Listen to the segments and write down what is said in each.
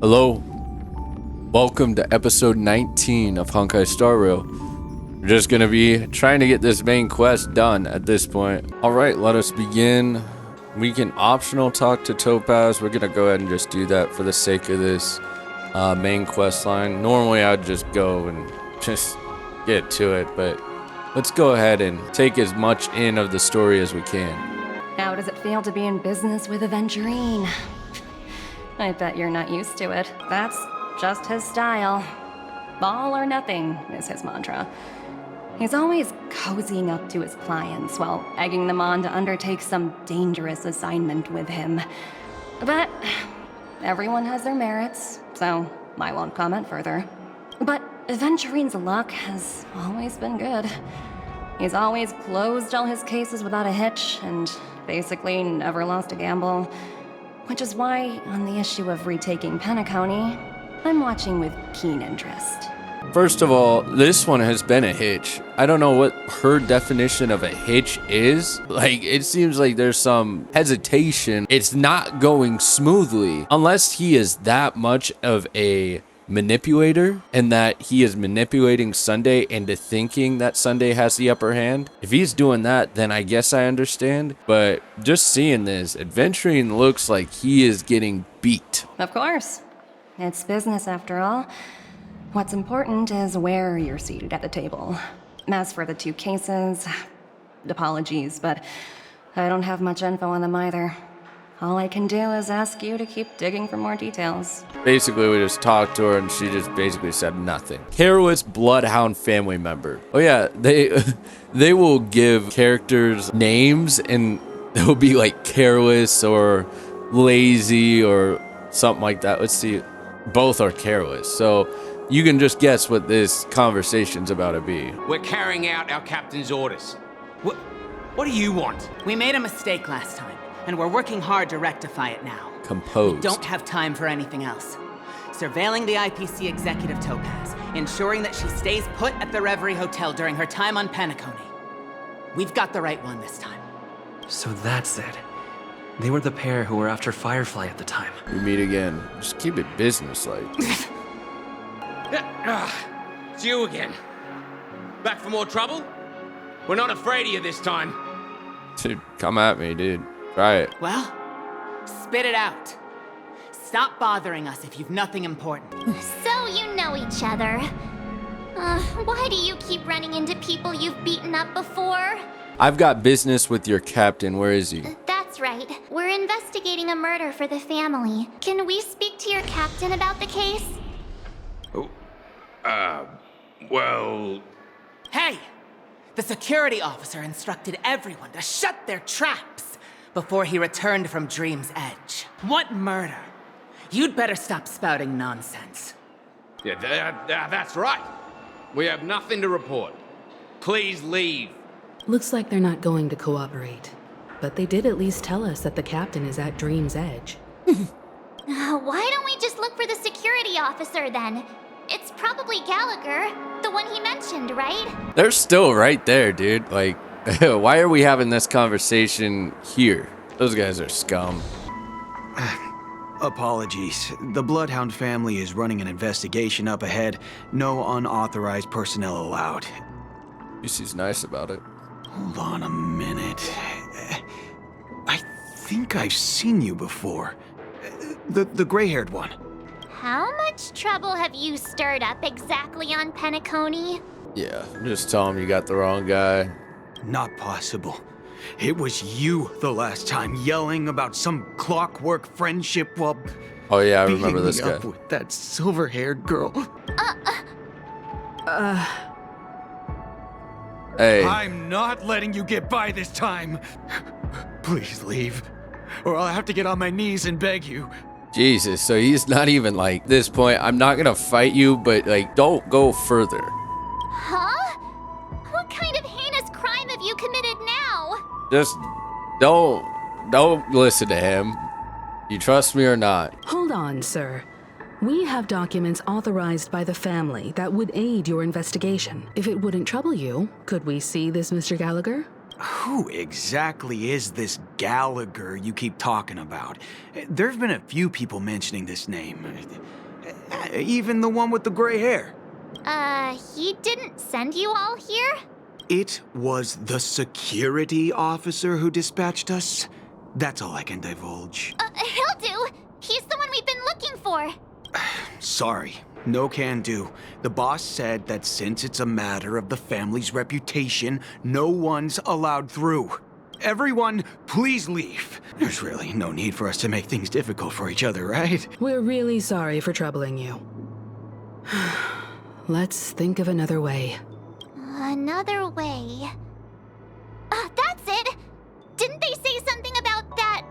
Hello, welcome to episode 19 of Honkai Star Rail. We're just gonna be trying to get this main quest done at this point. Alright, let us begin. We can optional talk to Topaz. We're gonna go ahead and just do that for the sake of this main quest line. Normally I'd just go and just get to it, but let's go ahead and take as much in of the story as we can. How does it feel to be in business with Aventurine? I bet you're not used to it. That's just his style. All or nothing is his mantra. He's always cozying up to his clients while egging them on to undertake some dangerous assignment with him. But everyone has their merits, so I won't comment further. But Aventurine's luck has always been good. He's always closed all his cases without a hitch and basically never lost a gamble. Which is why, on the issue of retaking Penacony, I'm watching with keen interest. First of all, this one has been a hitch. I don't know what her definition of a hitch is. Like, it seems like there's some hesitation. It's not going smoothly unless he is that much of a manipulator and that he is manipulating Sunday into thinking that Sunday has the upper hand. If he's doing that, then I guess I understand. But just seeing this, Aventurine looks like he is getting beat. Of course. It's business after all. What's important is where you're seated at the table. As for the two cases, apologies, but I don't have much info on them either. All I can do is ask you to keep digging for more details. Basically, we just talked to her and she just basically said nothing. Careless bloodhound family member. Oh yeah, they will give characters names and they'll be like careless or lazy or something like that. Let's see, both are careless. So you can just guess what this conversation's about to be. We're carrying out our captain's orders. What do you want? We made a mistake last time, and we're working hard to rectify it now. Composed. We don't have time for anything else. Surveilling the IPC executive Topaz, ensuring that she stays put at the Reverie Hotel during her time on Penacony. We've got the right one this time. So that's it. They were the pair who were after Firefly at the time. We meet again. Just keep it business-like. It's you again. Back for more trouble? We're not afraid of you this time. Dude, come at me, dude. Try it. Well, spit it out. Stop bothering us if you've nothing important. So you know each other. Why do you keep running into people you've beaten up before? I've got business with your captain. Where is he? That's right. We're investigating a murder for the family. Can we speak to your captain about the case? Well... Hey! The security officer instructed everyone to shut their traps before he returned from Dream's Edge. What murder? You'd better stop spouting nonsense. Yeah, that's right. We have nothing to report. Please leave. Looks like they're not going to cooperate. But they did at least tell us that the captain is at Dream's Edge. Why don't we just look for the security officer then? It's probably Gallagher, the one he mentioned, right? They're still right there, dude. Like, why are we having this conversation here? Those guys are scum. Apologies. The Bloodhound family is running an investigation up ahead. No unauthorized personnel allowed. She's nice about it. Hold on a minute. I think I've seen you before. The gray-haired one. How much trouble have you stirred up exactly on Penacony? Yeah, just tell him you got the wrong guy. Not possible. It was you the last time yelling about some clockwork friendship while Oh yeah, I remember beating this me guy. up with that silver-haired girl. Hey, I'm not letting you get by this time. Please leave, or I'll have to get on my knees and beg you. Jesus, so he's not even like, this point, I'm not gonna fight you, but like, don't go further. Huh? What kind of heinous crime have you committed now? Just don't listen to him. You trust me or not? Hold on, sir. We have documents authorized by the family that would aid your investigation. If it wouldn't trouble you, could we see this Mr. Gallagher? Who exactly is this Gallagher you keep talking about? There have been a few people mentioning this name. Even the one with the gray hair. He didn't send you all here? It was the security officer who dispatched us. That's all I can divulge. He'll do. He's the one we've been looking for. Sorry, no can do. The boss said that since it's a matter of the family's reputation, no one's allowed through. Everyone, please leave. There's really no need for us to make things difficult for each other, right? We're really sorry for troubling you. Let's think of another way. Another way. That's it! Didn't they say something about that?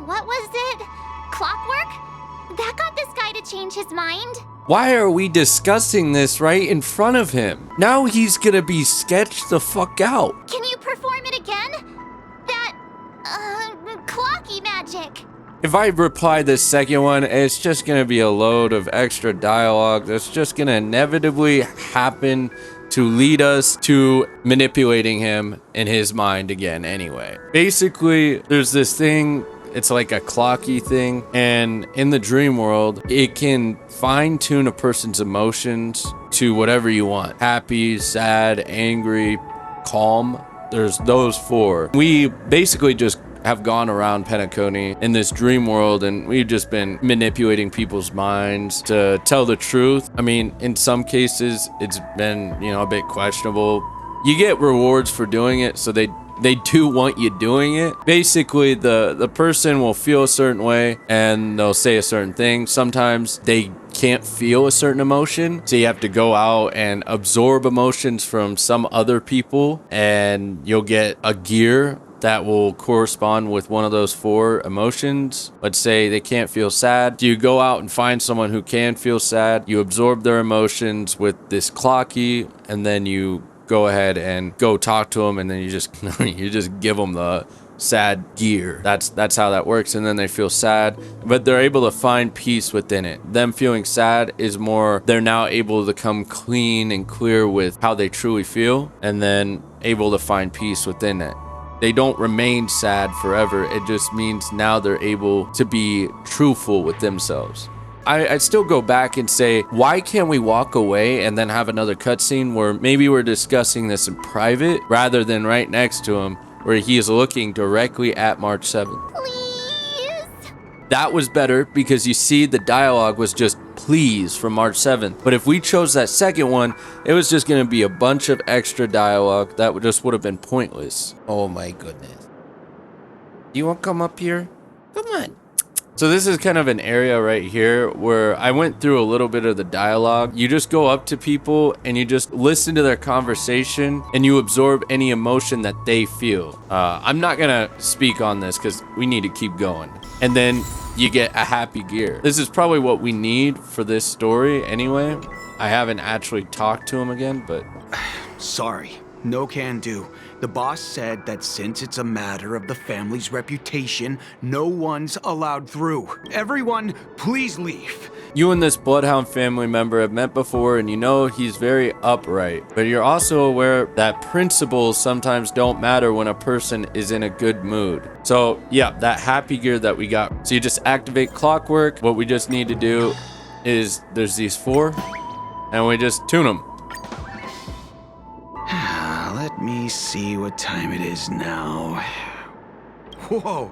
What was it? Clockwork? That got this guy to change his mind. Why are we discussing this right in front of him? Now he's gonna be sketched the fuck out. Can you perform it again? That, clocky magic. If I reply this second one, it's just gonna be a load of extra dialogue that's just gonna inevitably happen to lead us to manipulating him in his mind again anyway. Basically, there's this thing, it's like a clocky thing, and in the dream world, it can fine-tune a person's emotions to whatever you want. Happy, sad, angry, calm. There's those four. We basically just have gone around Penacony in this dream world, and we've just been manipulating people's minds to tell the truth. I mean, in some cases, it's been, a bit questionable. You get rewards for doing it, so they do want you doing it. Basically, the person will feel a certain way, and they'll say a certain thing. Sometimes they can't feel a certain emotion, so you have to go out and absorb emotions from some other people, and you'll get a gear that will correspond with one of those four emotions. Let's say they can't feel sad. You go out and find someone who can feel sad. You absorb their emotions with this clocky, and then you go ahead and go talk to them, and then you just give them the sad gear. That's how that works, and then they feel sad, but they're able to find peace within it. Them feeling sad is more, they're now able to come clean and clear with how they truly feel, and then able to find peace within it. They don't remain sad forever. It just means now they're able to be truthful with themselves. I still go back and say, why can't we walk away and then have another cutscene where maybe we're discussing this in private rather than right next to him where he is looking directly at March 7th. Please? That was better because you see the dialogue was just please from March 7th. But if we chose that second one, it was just going to be a bunch of extra dialogue that would have been pointless. Oh my goodness. Do you want to come up here? Come on. So this is kind of an area right here where I went through a little bit of the dialogue. You just go up to people and you just listen to their conversation and you absorb any emotion that they feel. I'm not gonna speak on this because we need to keep going. And then you get a happy gear. This is probably what we need for this story anyway. I haven't actually talked to him again, but... Sorry, no can do. The boss said that since it's a matter of the family's reputation, no one's allowed through. Everyone, please leave. You and this Bloodhound family member have met before, and you know he's very upright. But you're also aware that principles sometimes don't matter when a person is in a good mood. So, yeah, that happy gear that we got. So you just activate Clockwork. What we just need to do is there's these four, and we just tune them. Let me see what time it is now. Whoa,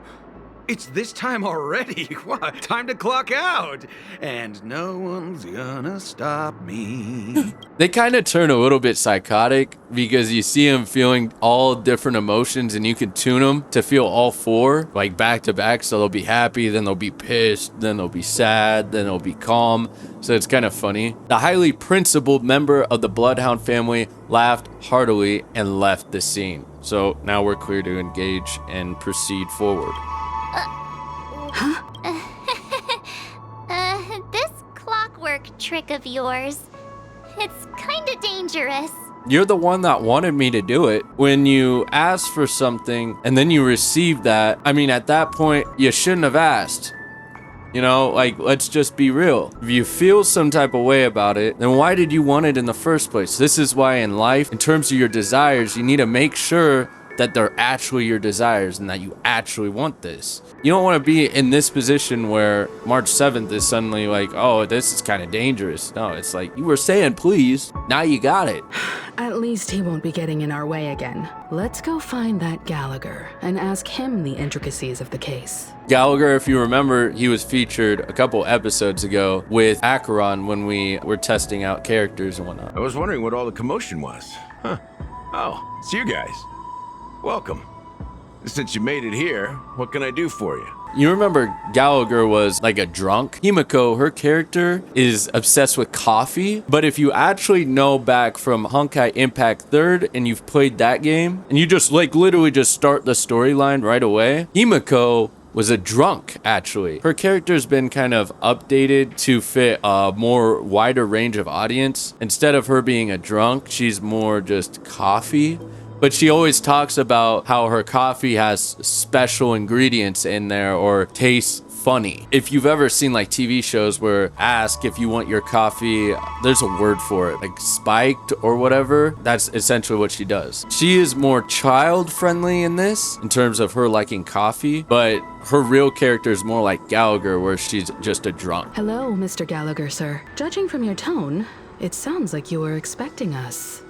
it's this time already. What? Time to clock out. And no one's gonna stop me. They kind of turn a little bit psychotic because you see them feeling all different emotions and you can tune them to feel all four, like back to back. So they'll be happy, then they'll be pissed, then they'll be sad, then they'll be calm. So it's kind of funny. The highly principled member of the Bloodhound family laughed heartily and left the scene. So now we're clear to engage and proceed forward. This clockwork trick of yours, it's kinda dangerous. You're the one that wanted me to do it. When you ask for something and then you receive that, I mean, at that point, you shouldn't have asked. You know, like, let's just be real. If you feel some type of way about it, then why did you want it in the first place? This is why in life, in terms of your desires, you need to make sure that they're actually your desires and that you actually want this. You don't want to be in this position where March 7th is suddenly like, oh, this is kind of dangerous. No, it's like, you were saying please, now you got it. At least he won't be getting in our way again. Let's go find that Gallagher and ask him the intricacies of the case. Gallagher, if you remember, he was featured a couple episodes ago with Acheron when we were testing out characters and whatnot. I was wondering what all the commotion was. Huh. Oh, it's you guys. Welcome. Since you made it here, what can I do for you? You remember Gallagher was like a drunk? Himiko, her character, is obsessed with coffee. But if you actually know back from Honkai Impact 3rd and you've played that game, and you just like literally just start the storyline right away, Himiko was a drunk, actually. Her character's been kind of updated to fit a more wider range of audience. Instead of her being a drunk, she's more just coffee. But she always talks about how her coffee has special ingredients in there or tastes funny. If you've ever seen like TV shows where ask if you want your coffee, there's a word for it, like spiked or whatever. That's essentially what she does. She is more child friendly in this in terms of her liking coffee, but her real character is more like Gallagher where she's just a drunk. Hello, Mr. Gallagher, sir. Judging from your tone, it sounds like you were expecting us.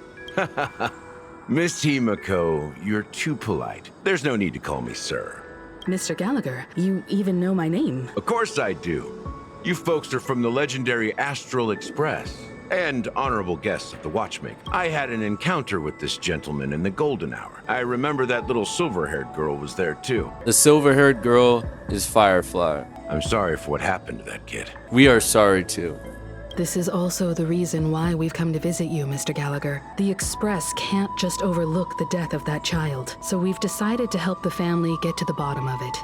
Miss Himiko, you're too polite. There's no need to call me sir. Mr. Gallagher, you even know my name. Of course I do. You folks are from the legendary Astral Express and honorable guests of the Watchmaker. I had an encounter with this gentleman in the golden hour. I remember that little silver-haired girl was there too. The silver-haired girl is Firefly. I'm sorry for what happened to that kid. We are sorry too. This is also the reason why we've come to visit you, Mr. Gallagher. The Express can't just overlook the death of that child, so we've decided to help the family get to the bottom of it,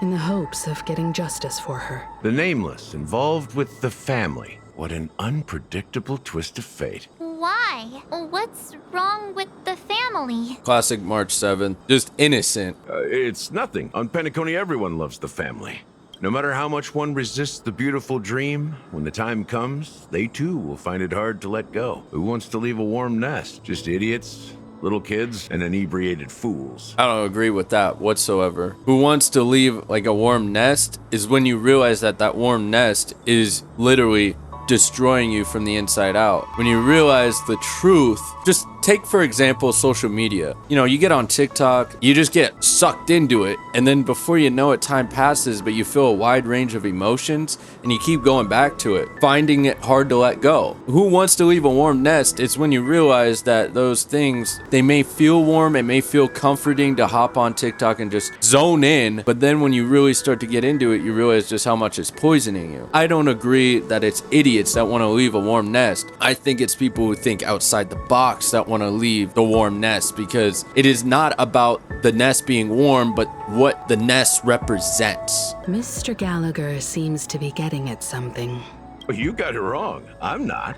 in the hopes of getting justice for her. The Nameless involved with the family. What an unpredictable twist of fate. Why? What's wrong with the family? Classic March 7th. Just innocent. It's nothing. On Penacony, everyone loves the family. No matter how much one resists the beautiful dream, when the time comes, they too will find it hard to let go. Who wants to leave a warm nest? Just idiots, little kids, and inebriated fools. I don't agree with that whatsoever. Who wants to leave like a warm nest is when you realize that that warm nest is literally destroying you from the inside out. When you realize the truth, just take for example social media. You know, you get on TikTok, you just get sucked into it, and then before you know it, time passes, but you feel a wide range of emotions and you keep going back to it, finding it hard to let go. Who wants to leave a warm nest? It's when you realize that those things, they may feel warm, it may feel comforting to hop on TikTok and just zone in, but then when you really start to get into it, you realize just how much it's poisoning you. I don't agree that it's idiots that want to leave a warm nest. I think it's people who think outside the box that want to leave the warm nest, because it is not about the nest being warm, but what the nest represents. Mr. Gallagher seems to be getting at something. You got it wrong. I'm not.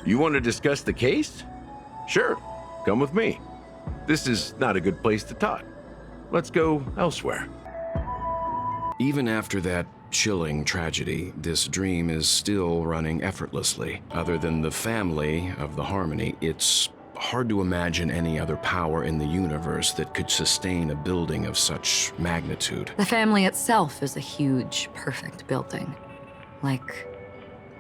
You want to discuss the case? Sure, come with me. This is not a good place to talk. Let's go elsewhere. Even after that chilling tragedy, this dream is still running effortlessly. Other than the family of the Harmony, it's hard to imagine any other power in the universe that could sustain a building of such magnitude. The family itself is a huge, perfect building. Like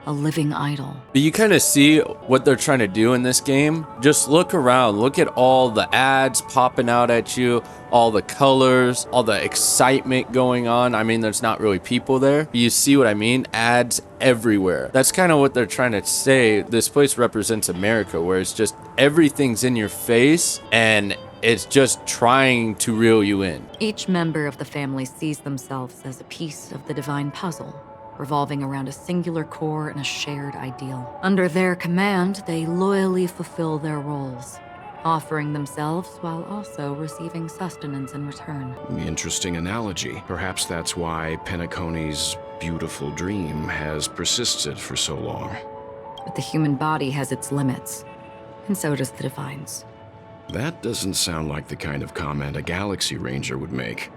a living idol. But you kind of see what they're trying to do in this game. Just look around, look at all the ads popping out at you, all the colors, all the excitement going on. I mean, there's not really people there. You see what I mean? Ads everywhere. That's kind of what they're trying to say. This place represents America, where it's just everything's in your face and it's just trying to reel you in. Each member of the family sees themselves as a piece of the divine puzzle, revolving around a singular core and a shared ideal. Under their command, they loyally fulfill their roles, offering themselves while also receiving sustenance in return. Interesting analogy. Perhaps that's why Penacony's beautiful dream has persisted for so long. But the human body has its limits, and so does the divine's. That doesn't sound like the kind of comment a Galaxy Ranger would make.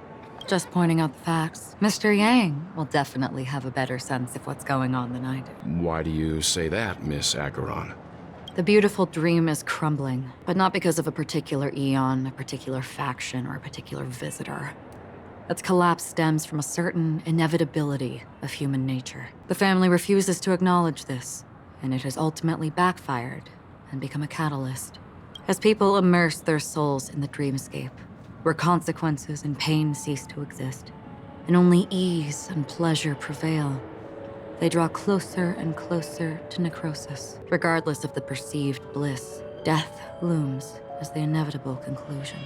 Just pointing out the facts. Mr. Yang will definitely have a better sense of what's going on than I do. Why do you say that, Miss Acheron? The beautiful dream is crumbling, but not because of a particular eon, a particular faction, or a particular visitor. Its collapse stems from a certain inevitability of human nature. The family refuses to acknowledge this, and it has ultimately backfired and become a catalyst. As people immerse their souls in the dreamscape, where consequences and pain cease to exist, and only ease and pleasure prevail, they draw closer and closer to necrosis. Regardless of the perceived bliss, death looms as the inevitable conclusion.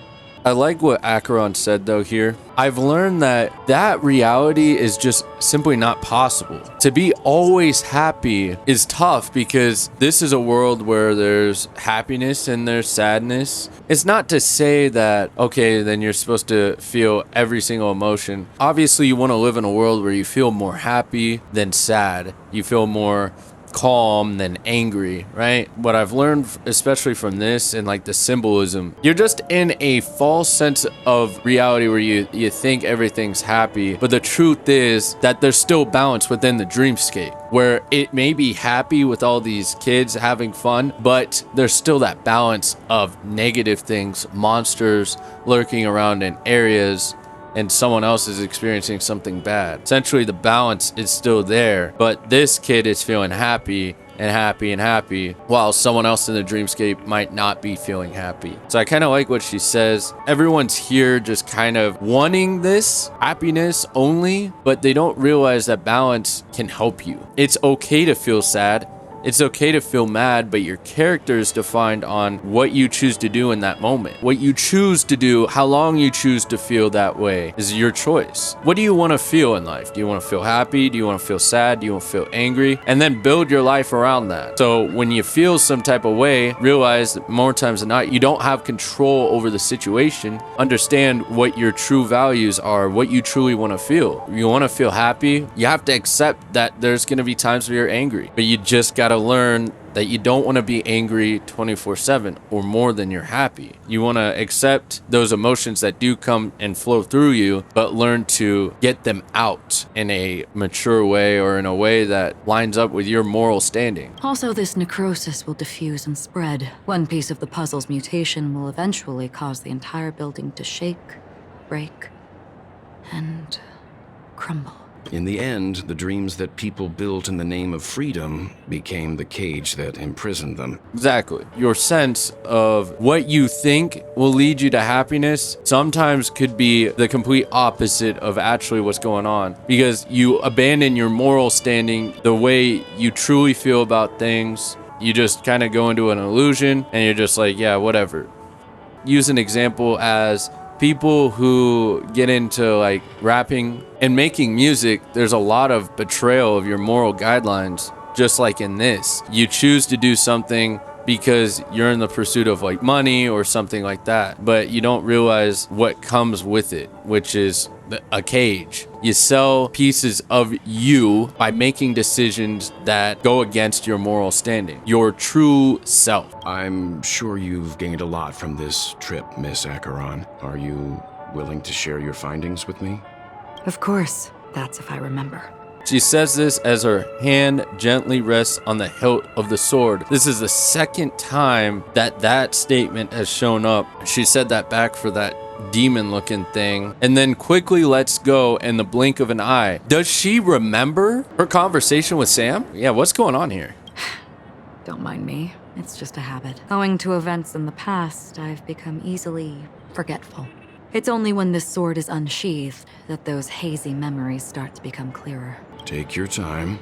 I like what Acheron said though here. I've learned that reality is just simply not possible. To be always happy is tough because this is a world where there's happiness and there's sadness. It's not to say that, okay, then you're supposed to feel every single emotion. Obviously, you want to live in a world where you feel more happy than sad. You feel more calm than angry, right? What I've learned, especially from this and like the symbolism, you're just in a false sense of reality where you think everything's happy, but the truth is that there's still balance within the dreamscape where it may be happy with all these kids having fun, but there's still that balance of negative things, monsters lurking around in areas, and someone else is experiencing something bad. Essentially, the balance is still there, but this kid is feeling happy and happy and happy, while someone else in the dreamscape might not be feeling happy. So I kind of like what she says. Everyone's here just kind of wanting this happiness only, but they don't realize that balance can help you. It's okay to feel sad. It's okay to feel mad, but your character is defined on what you choose to do in that moment. What you choose to do, how long you choose to feel that way is your choice. What do you want to feel in life? Do you want to feel happy? Do you want to feel sad? Do you want to feel angry? And then build your life around that. So when you feel some type of way, realize that more times than not, you don't have control over the situation. Understand what your true values are, what you truly want to feel. You want to feel happy? You have to accept that there's going to be times where you're angry, but you just got to learn that you don't want to be angry 24/7 or more than you're happy. You want to accept those emotions that do come and flow through you, but learn to get them out in a mature way or in a way that lines up with your moral standing. Also, this necrosis will diffuse and spread. One piece of the puzzle's mutation will eventually cause the entire building to shake, break, and crumble. In the end, the dreams that people built in the name of freedom became the cage that imprisoned them. Exactly. Your sense of what you think will lead you to happiness sometimes could be the complete opposite of actually what's going on, because you abandon your moral standing, the way you truly feel about things. You just kind of go into an illusion and you're just like, yeah, whatever. Use an example as people who get into like rapping and making music. There's a lot of betrayal of your moral guidelines, just like in this. You choose to do something because you're in the pursuit of like money or something like that, but you don't realize what comes with it, which is a cage. You sell pieces of you by making decisions that go against your moral standing, your true self. I'm sure you've gained a lot from this trip, Miss Acheron. Are you willing to share your findings with me? Of course, that's if I remember. She says this as her hand gently rests on the hilt of the sword. This is the second time that statement has shown up. She said that back for that demon-looking thing, and then quickly lets go in the blink of an eye. Does she remember her conversation with Sam? Yeah, what's going on here? Don't mind me. It's just a habit. Owing to events in the past, I've become easily forgetful. It's only when this sword is unsheathed that those hazy memories start to become clearer. Take your time.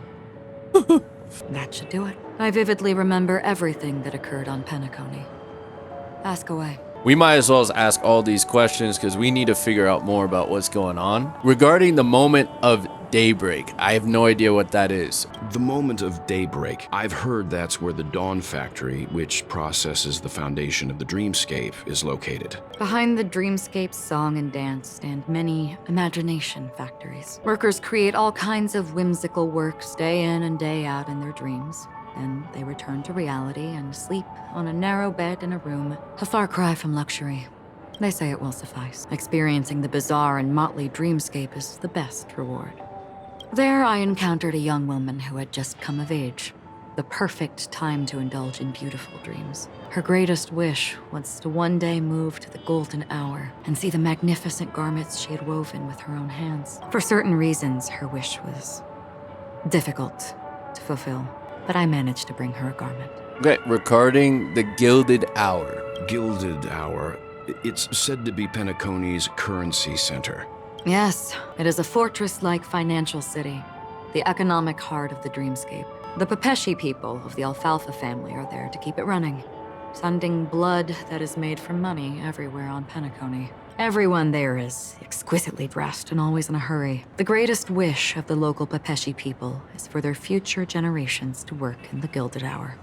That should do it. I vividly remember everything that occurred on Penacony. Ask away. We might as well ask all these questions because we need to figure out more about what's going on. Regarding the moment of daybreak, I have no idea what that is. The moment of daybreak. I've heard that's where the Dawn Factory, which processes the foundation of the dreamscape, is located. Behind the dreamscape's song and dance stand many imagination factories. Workers create all kinds of whimsical works day in and day out in their dreams. Then they return to reality and sleep on a narrow bed in a room, a far cry from luxury. They say it will suffice. Experiencing the bizarre and motley dreamscape is the best reward. There I encountered a young woman who had just come of age. the perfect time to indulge in beautiful dreams. Her greatest wish was to one day move to the golden hour and see the magnificent garments she had woven with her own hands. For certain reasons, her wish was difficult to fulfill, but I managed to bring her a garment. Okay, regarding the Gilded Hour. Gilded Hour. It's said to be Penacony's currency center. Yes, it is a fortress-like financial city, the economic heart of the dreamscape. The Pepeshi people of the Alfalfa family are there to keep it running, sending blood that is made from money everywhere on Penacony. Everyone there is exquisitely dressed and always in a hurry. The greatest wish of the local Pepeshi people is for their future generations to work in the Gilded Hour.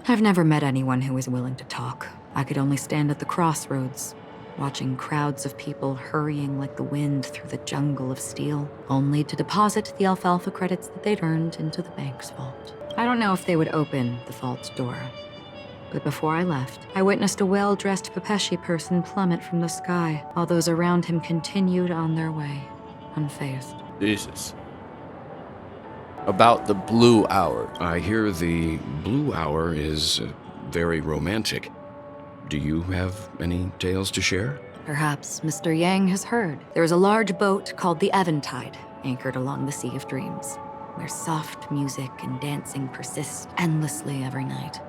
I've never met anyone who is willing to talk. I could only stand at the crossroads, watching crowds of people hurrying like the wind through the jungle of steel, only to deposit the alfalfa credits that they'd earned into the bank's vault. I don't know if they would open the vault's door, but before I left, I witnessed a well-dressed Pepeshi person plummet from the sky, while those around him continued on their way, unfazed. Jesus. About the Blue Hour. I hear the Blue Hour is very romantic. Do you have any tales to share? Perhaps Mr. Yang has heard. There is a large boat called the Eventide, anchored along the Sea of Dreams, where soft music and dancing persist endlessly every night.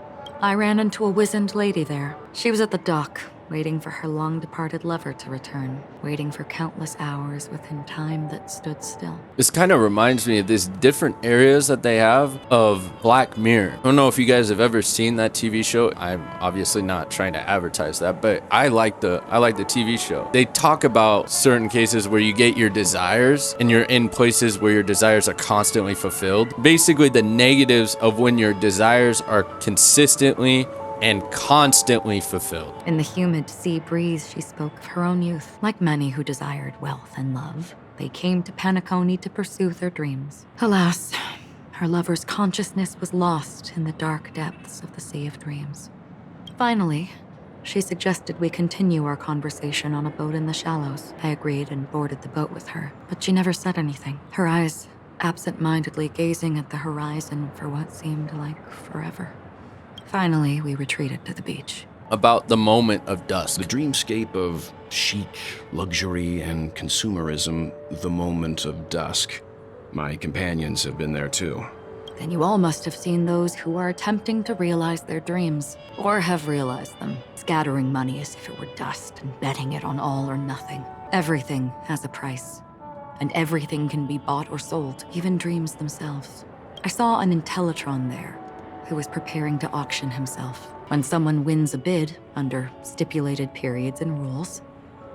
I ran into a wizened lady there. She was at the dock, waiting for her long-departed lover to return, waiting for countless hours within time that stood still. This kind of reminds me of these different areas that they have of Black Mirror. I don't know if you guys have ever seen that TV show. I'm obviously not trying to advertise that, but I like the TV show. They talk about certain cases where you get your desires and you're in places where your desires are constantly fulfilled. Basically, the negatives of when your desires are consistently and constantly fulfilled. In the humid sea breeze, she spoke of her own youth. Like many who desired wealth and love, they came to Penacony to pursue their dreams. Alas, her lover's consciousness was lost in the dark depths of the Sea of Dreams. Finally, she suggested we continue our conversation on a boat in the shallows. I agreed and boarded the boat with her, but she never said anything. Her eyes absent-mindedly gazing at the horizon for what seemed like forever. Finally, we retreated to the beach. About the moment of dusk. The dreamscape of chic, luxury, and consumerism, the moment of dusk. My companions have been there too. Then you all must have seen those who are attempting to realize their dreams, or have realized them, scattering money as if it were dust and betting it on all or nothing. Everything has a price, and everything can be bought or sold, even dreams themselves. I saw an Intellitron there, who was preparing to auction himself. When someone wins a bid under stipulated periods and rules,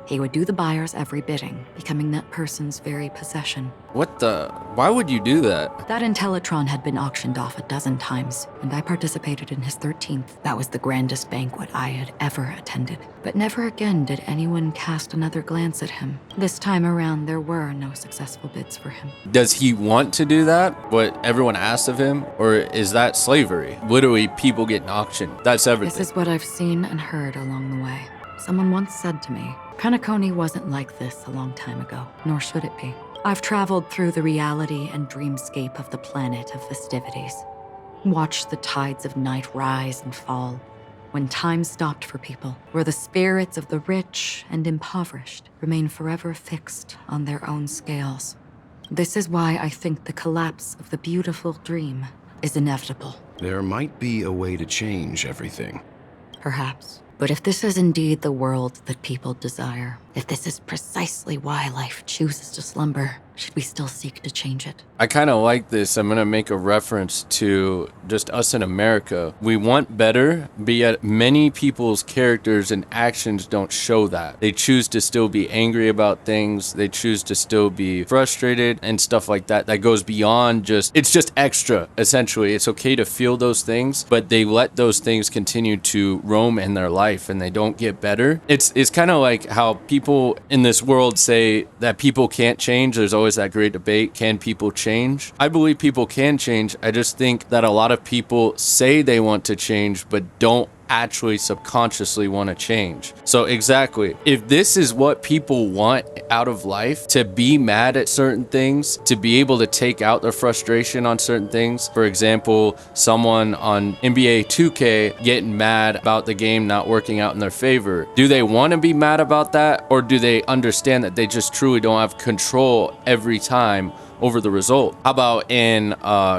he would do the buyer's every bidding, becoming that person's very possession. What the? Why would you do that? That Intellitron had been auctioned off a dozen times, and I participated in his 13th. That was the grandest banquet I had ever attended. But never again did anyone cast another glance at him. This time around, there were no successful bids for him. Does he want to do that? What everyone asks of him? Or is that slavery? Literally, people getting auctioned. That's everything. This is what I've seen and heard along the way. Someone once said to me, Penacony wasn't like this a long time ago, nor should it be. I've traveled through the reality and dreamscape of the planet of festivities, watched the tides of night rise and fall, when time stopped for people, where the spirits of the rich and impoverished remain forever fixed on their own scales. This is why I think the collapse of the beautiful dream is inevitable. There might be a way to change everything. Perhaps. But if this is indeed the world that people desire, if this is precisely why life chooses to slumber, should we still seek to change it? I kind of like this. I'm going to make a reference to just us in America. We want better, but yet many people's characters and actions don't show that. They choose to still be angry about things. They choose to still be frustrated and stuff like that. That goes beyond just, it's just extra, essentially. It's okay to feel those things, but they let those things continue to roam in their life and they don't get better. It's kind of like how people in this world say that people can't change. There's always that great debate. Can people change? I believe people can change. I just think that a lot of people say they want to change, but don't actually subconsciously want to change. So exactly, if this is what people want out of life, to be mad at certain things, to be able to take out their frustration on certain things. For example, someone on NBA 2K getting mad about the game not working out in their favor. Do they want to be mad about that, or do they understand that they just truly don't have control every time over the result? How about in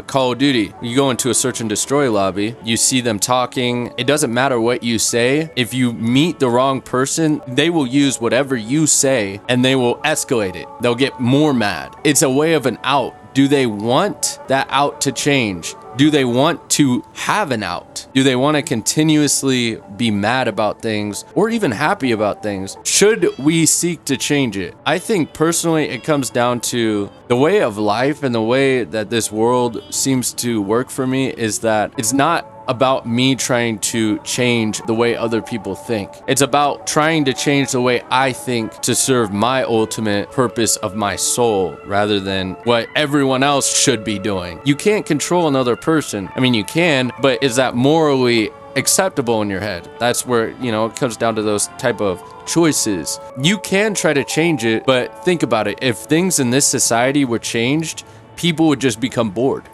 Call of Duty? You go into a search and destroy lobby, you see them talking. It doesn't matter what you say. If you meet the wrong person, they will use whatever you say and they will escalate it. They'll get more mad. It's a way of an out. Do they want that out to change? Do they want to have an out? Do they want to continuously be mad about things or even happy about things? Should we seek to change it? I think personally it comes down to the way of life, and the way that this world seems to work for me is that it's not about me trying to change the way other people think. It's about trying to change the way I think to serve my ultimate purpose of my soul, rather than what everyone else should be doing. You can't control another person. I mean, you can, but is that morally acceptable in your head? That's where, it comes down to those type of choices. You can try to change it, but think about it. If things in this society were changed, people would just become bored.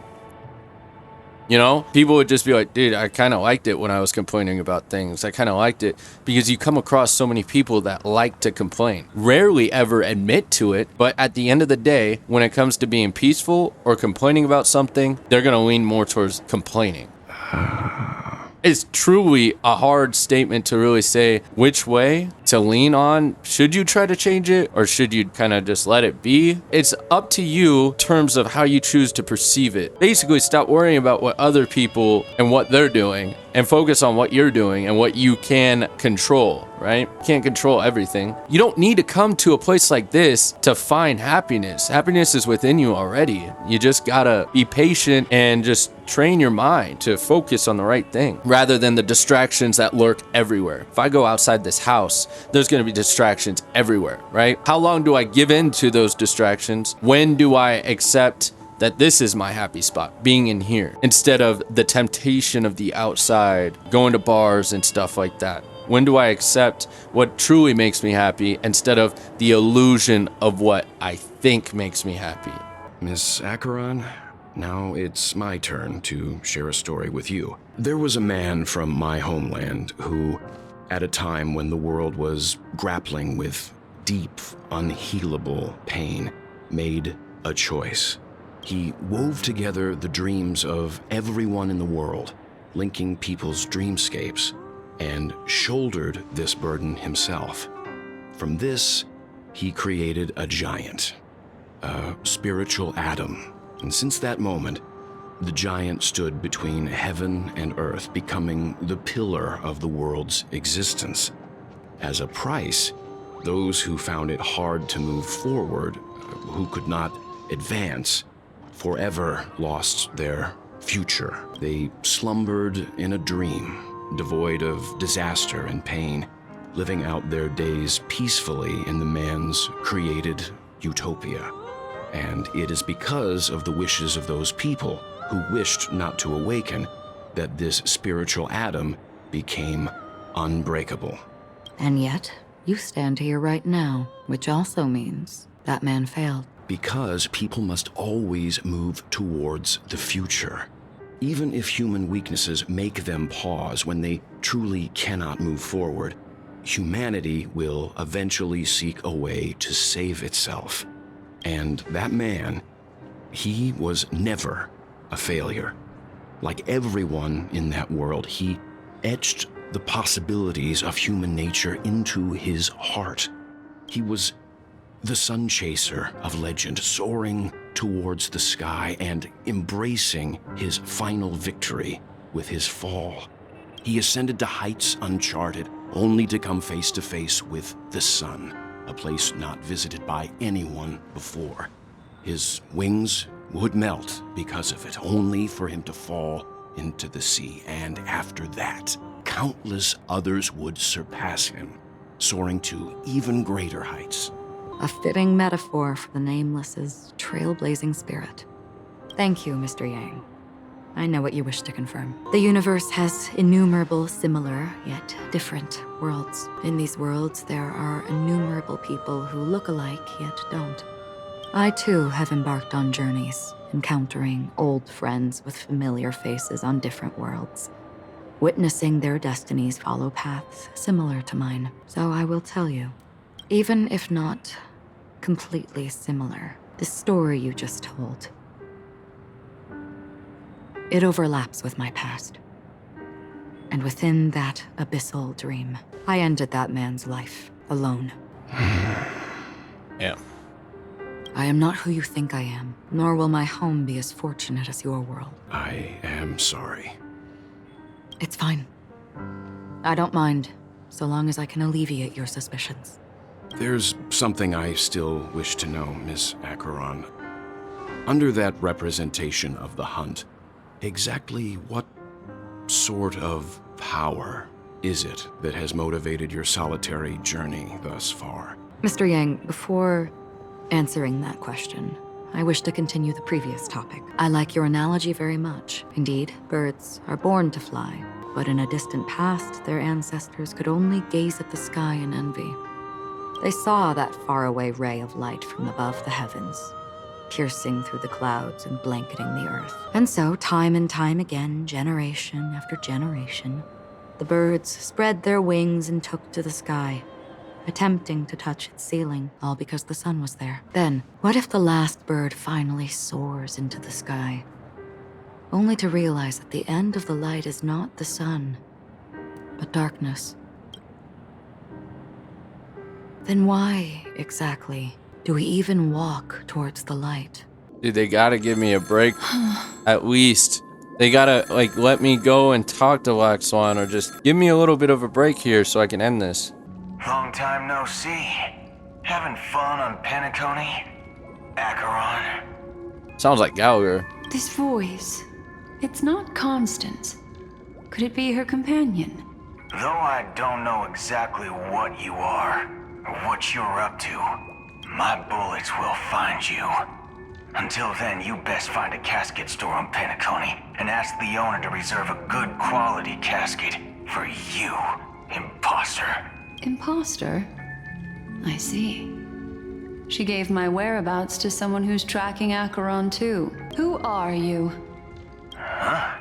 People would just be like, dude, I kind of liked it when I was complaining about things. I kind of liked it, because you come across so many people that like to complain. Rarely ever admit to it, but at the end of the day, when it comes to being peaceful or complaining about something, they're going to lean more towards complaining. It's truly a hard statement to really say which way to lean on. Should you try to change it, or should you kind of just let it be? It's up to you in terms of how you choose to perceive it. Basically, stop worrying about what other people and what they're doing, and focus on what you're doing and what you can control, right? You can't control everything. You don't need to come to a place like this to find happiness. Happiness is within you already. You just gotta be patient and just train your mind to focus on the right thing, rather than the distractions that lurk everywhere. If I go outside this house, there's gonna be distractions everywhere, right? How long do I give in to those distractions? When do I accept that this is my happy spot, being in here, instead of the temptation of the outside, going to bars and stuff like that? When do I accept what truly makes me happy, instead of the illusion of what I think makes me happy? Miss Acheron, now it's my turn to share a story with you. There was a man from my homeland who, at a time when the world was grappling with deep, unhealable pain, made a choice. He wove together the dreams of everyone in the world, linking people's dreamscapes, and shouldered this burden himself. From this, he created a giant, a spiritual atom. And since that moment, the giant stood between heaven and earth, becoming the pillar of the world's existence. As a price, those who found it hard to move forward, who could not advance, forever lost their future. They slumbered in a dream, devoid of disaster and pain, living out their days peacefully in the man's created utopia. And it is because of the wishes of those people who wished not to awaken that this spiritual atom became unbreakable. And yet, you stand here right now, which also means that man failed. Because people must always move towards the future. Even if human weaknesses make them pause when they truly cannot move forward, humanity will eventually seek a way to save itself. And that man, he was never a failure. Like everyone in that world, he etched the possibilities of human nature into his heart. He was the sun chaser of legend, soaring towards the sky and embracing his final victory with his fall. He ascended to heights uncharted, only to come face to face with the sun, a place not visited by anyone before. His wings would melt because of it, only for him to fall into the sea. And after that, countless others would surpass him, soaring to even greater heights. A fitting metaphor for the Nameless's trailblazing spirit. Thank you, Mr. Yang. I know what you wish to confirm. The universe has innumerable similar, yet different worlds. In these worlds, there are innumerable people who look alike, yet don't. I too have embarked on journeys, encountering old friends with familiar faces on different worlds, witnessing their destinies follow paths similar to mine. So I will tell you, even if not completely similar, the story you just told, it overlaps with my past. And within that abyssal dream, I ended that man's life alone. Yeah. I am not who you think I am, nor will my home be as fortunate as your world. I am sorry. It's fine. I don't mind, so long as I can alleviate your suspicions. There's something I still wish to know, Miss Acheron. Under that representation of the hunt, exactly what sort of power is it that has motivated your solitary journey thus far? Mr. Yang, before answering that question, I wish to continue the previous topic. I like your analogy very much. Indeed, birds are born to fly, but in a distant past, their ancestors could only gaze at the sky in envy. They saw that faraway ray of light from above the heavens, piercing through the clouds and blanketing the earth. And so, time and time again, generation after generation, the birds spread their wings and took to the sky, attempting to touch its ceiling, all because the sun was there. Then, what if the last bird finally soars into the sky, only to realize that the end of the light is not the sun, but darkness? Then why, exactly, do we even walk towards the light? Dude, they gotta give me a break. At least. They gotta, like, let me go and talk to Black Swan, or just give me a little bit of a break here so I can end this. Long time no see. Having fun on Penacony? Acheron? Sounds like Gallagher. This voice, it's not Constance. Could it be her companion? Though I don't know exactly what you are, or what you're up to, my bullets will find you. Until then, you best find a casket store on Penacony and ask the owner to reserve a good quality casket for you, imposter. Imposter? I see. She gave my whereabouts to someone who's tracking Acheron too. Who are you? Huh?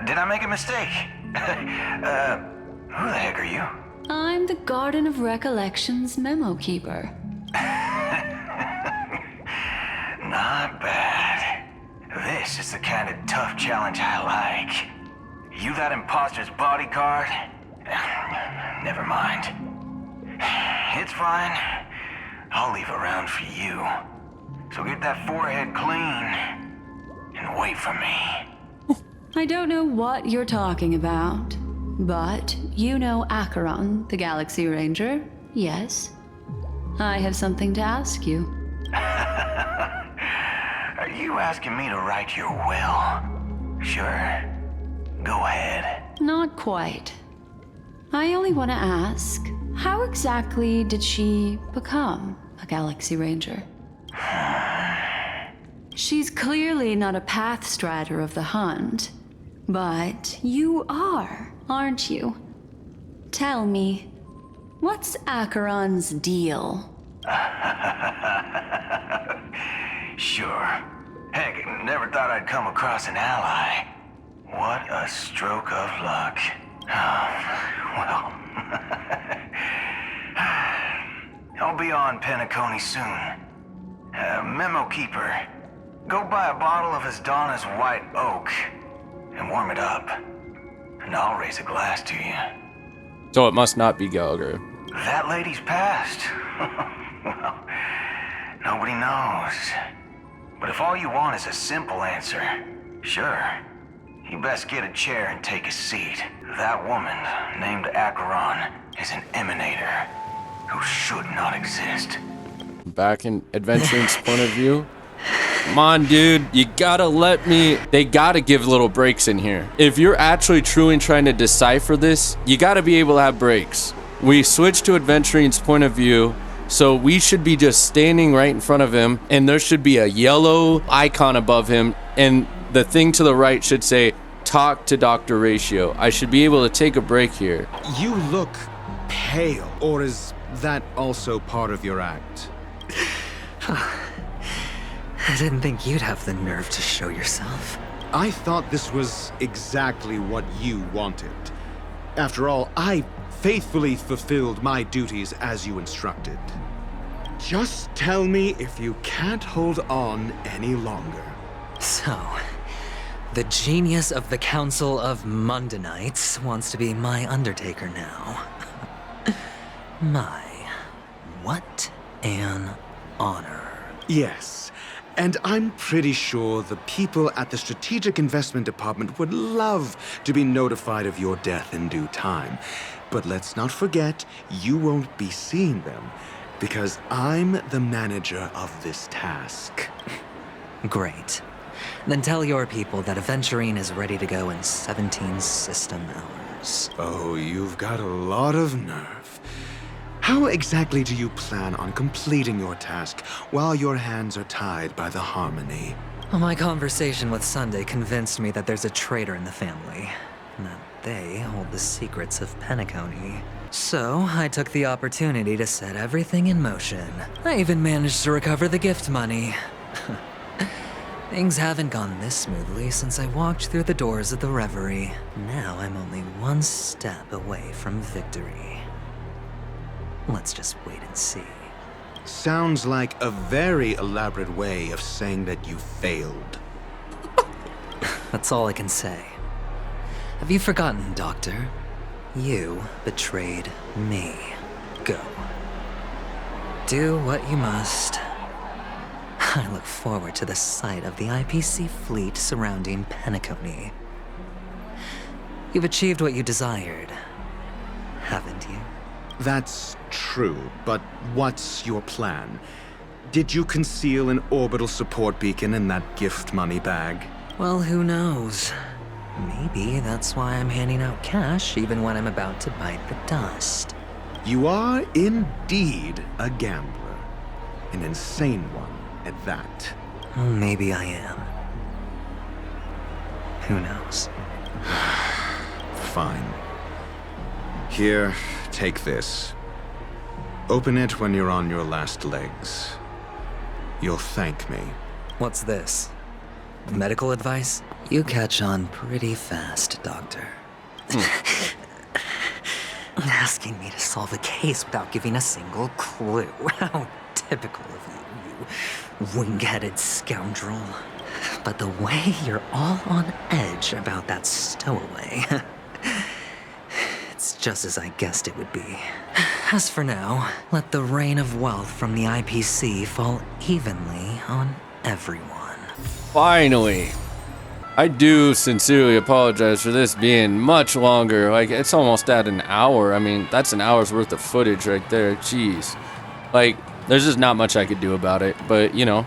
Did I make a mistake? Who the heck are you? I'm the Garden of Recollection's memo keeper. Not bad. This is the kind of tough challenge I like. You that imposter's bodyguard? Never mind. It's fine. I'll leave a round for you. So get that forehead clean and wait for me. I don't know what you're talking about, but you know Acheron, the Galaxy Ranger, yes? I have something to ask you. Are you asking me to write your will? Sure. Go ahead. Not quite. I only want to ask, how exactly did she become a Galaxy Ranger? She's clearly not a path strider of the hunt, but you are, aren't you? Tell me, what's Acheron's deal? Sure. Heck, never thought I'd come across an ally. What a stroke of luck. Well, I'll be on Penacony soon. Memo keeper, go buy a bottle of Donna's white oak and warm it up, and I'll raise a glass to you. So it must not be Gallagher. That lady's passed. Well, nobody knows. But if all you want is a simple answer, sure. You best get a chair and take a seat. That woman, named Acheron, is an emanator who should not exist. Back in Adventuring's point of view. Come on, dude. You gotta let me... They gotta give little breaks in here. If you're actually truly trying to decipher this, you gotta be able to have breaks. We switched to Adventuring's point of view, so we should be just standing right in front of him, and there should be a yellow icon above him, and the thing to the right should say, talk to Dr. Ratio. I should be able to take a break here. You look pale, or is that also part of your act? I didn't think you'd have the nerve to show yourself. I thought this was exactly what you wanted. After all, I faithfully fulfilled my duties as you instructed. Just tell me if you can't hold on any longer. So, the genius of the Council of Mundanites wants to be my Undertaker now. My, what an honor. Yes, and I'm pretty sure the people at the Strategic Investment Department would love to be notified of your death in due time. But let's not forget, you won't be seeing them, because I'm the manager of this task. Great. Then tell your people that Aventurine is ready to go in 17 system hours. Oh, you've got a lot of nerve. How exactly do you plan on completing your task while your hands are tied by the Harmony? Well, my conversation with Sunday convinced me that there's a traitor in the family, and that they hold the secrets of Penacony. So, I took the opportunity to set everything in motion. I even managed to recover the gift money. Things haven't gone this smoothly since I walked through the doors of the Reverie. Now I'm only one step away from victory. Let's just wait and see. Sounds like a very elaborate way of saying that you failed. That's all I can say. Have you forgotten, Doctor? You betrayed me. Go. Do what you must. I look forward to the sight of the IPC fleet surrounding Penacony. You've achieved what you desired, haven't you? That's true, but what's your plan? Did you conceal an orbital support beacon in that gift money bag? Well, who knows? Maybe that's why I'm handing out cash even when I'm about to bite the dust. You are indeed a gambler. An insane one at that. Maybe I am. Who knows? Fine. Here, take this. Open it when you're on your last legs. You'll thank me. What's this? Medical advice? You catch on pretty fast, Doctor. Asking me to solve a case without giving a single clue. How typical of you wing-headed scoundrel. But the way you're all on edge about that stowaway, it's just as I guessed it would be. As for now, let the rain of wealth from the IPC fall evenly on everyone. Finally. I do sincerely apologize for this being much longer. Like, it's almost at an hour. I mean, that's an hour's worth of footage right there. Jeez. Like, there's just not much I could do about it. But, you know,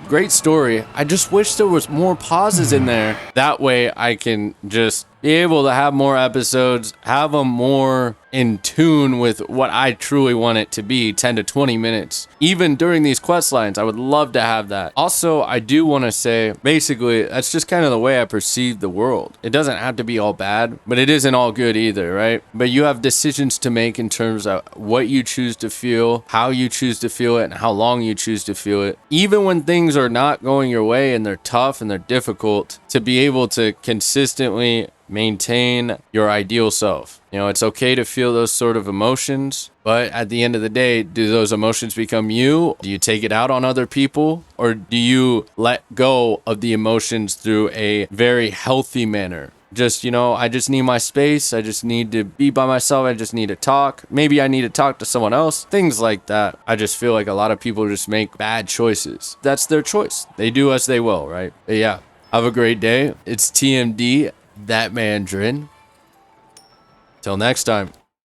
great story. I just wish there was more pauses in there. That way I can just be able to have more episodes, have them more in tune with what I truly want it to be, 10 to 20 minutes. Even during these quest lines, I would love to have that. Also, I do want to say, basically, that's just kind of the way I perceive the world. It doesn't have to be all bad, but it isn't all good either, right? But you have decisions to make in terms of what you choose to feel, how you choose to feel it, and how long you choose to feel it. Even when things are not going your way and they're tough and they're difficult, to be able to consistently maintain your ideal self. You know, it's okay to feel those sort of emotions, but at the end of the day, do those emotions become you? Do you take it out on other people? Or do you let go of the emotions through a very healthy manner? Just, you know, I just need my space. I just need to be by myself. I just need to talk. Maybe I need to talk to someone else. Things like that. I just feel like a lot of people just make bad choices. That's their choice. They do as they will, right? But yeah, have a great day. It's TMD. Thatmandrin. Till next time.